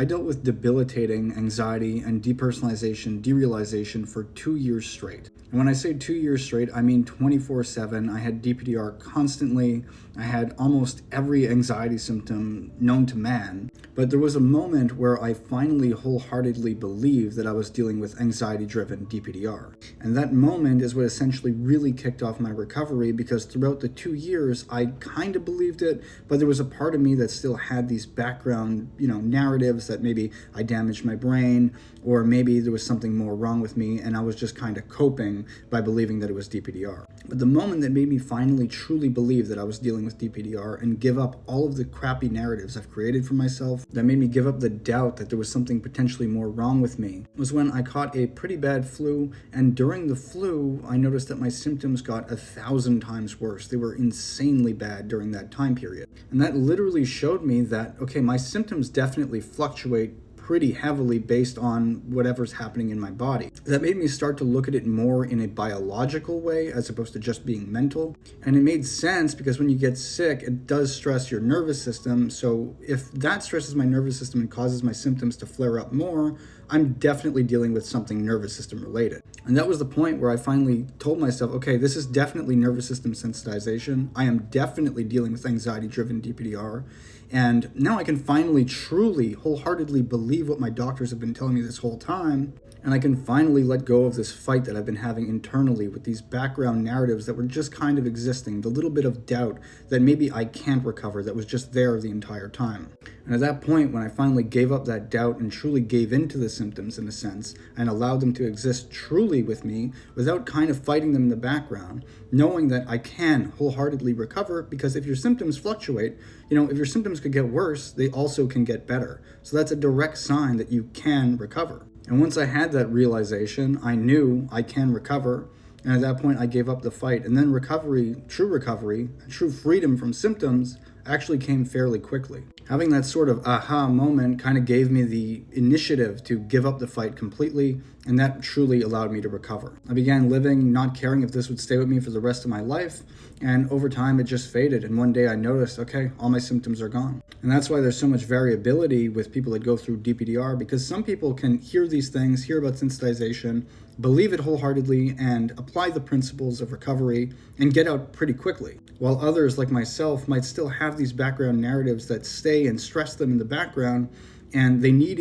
I dealt with debilitating anxiety and depersonalization, derealization for 2 years straight. And when I say 2 years straight, I mean 24/7. I had DPDR constantly. I had almost every anxiety symptom known to man. But there was a moment where I finally wholeheartedly believed that I was dealing with anxiety-driven DPDR. And that moment is what essentially really kicked off my recovery, because throughout the 2 years, I kind of believed it, but there was a part of me that still had these background, narratives that maybe I damaged my brain, or maybe there was something more wrong with me, and I was just kind of coping by believing that it was DPDR. But the moment that made me finally truly believe that I was dealing with DPDR and give up all of the crappy narratives I've created for myself, that made me give up the doubt that there was something potentially more wrong with me, was when I caught a pretty bad flu, and during the flu, I noticed that my symptoms got 1,000 times worse. They were insanely bad during that time period. And that literally showed me that, okay, my symptoms definitely fluctuate pretty heavily based on whatever's happening in my body. That made me start to look at it more in a biological way as opposed to just being mental. And it made sense because when you get sick, it does stress your nervous system. So if that stresses my nervous system and causes my symptoms to flare up more, I'm definitely dealing with something nervous system related. And that was the point where I finally told myself, okay, this is definitely nervous system sensitization. I am definitely dealing with anxiety-driven DPDR. And now I can finally, truly, wholeheartedly believe what my doctors have been telling me this whole time. And I can finally let go of this fight that I've been having internally with these background narratives that were just kind of existing, the little bit of doubt that maybe I can't recover that was just there the entire time. And at that point, when I finally gave up that doubt and truly gave into the symptoms in a sense, and allowed them to exist truly with me without kind of fighting them in the background, knowing that I can wholeheartedly recover, because if your symptoms fluctuate, if your symptoms could get worse, they also can get better. So that's a direct sign that you can recover. And once I had that realization, I knew I can recover. And at that point, I gave up the fight. And then recovery, true freedom from symptoms actually came fairly quickly. Having that sort of aha moment kind of gave me the initiative to give up the fight completely, and that truly allowed me to recover. I began living, not caring if this would stay with me for the rest of my life, and over time it just faded, and one day I noticed, okay, all my symptoms are gone. And that's why there's so much variability with people that go through DPDR, because some people can hear these things, hear about sensitization, believe it wholeheartedly, and apply the principles of recovery and get out pretty quickly. While others, like myself, might still have these background narratives that stay and stress them in the background, and they need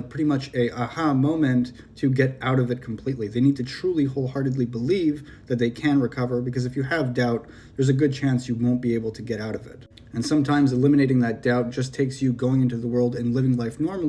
pretty much a aha moment to get out of it completely. They need to truly wholeheartedly believe that they can recover, because if you have doubt, there's a good chance you won't be able to get out of it. And sometimes eliminating that doubt just takes you going into the world and living life normally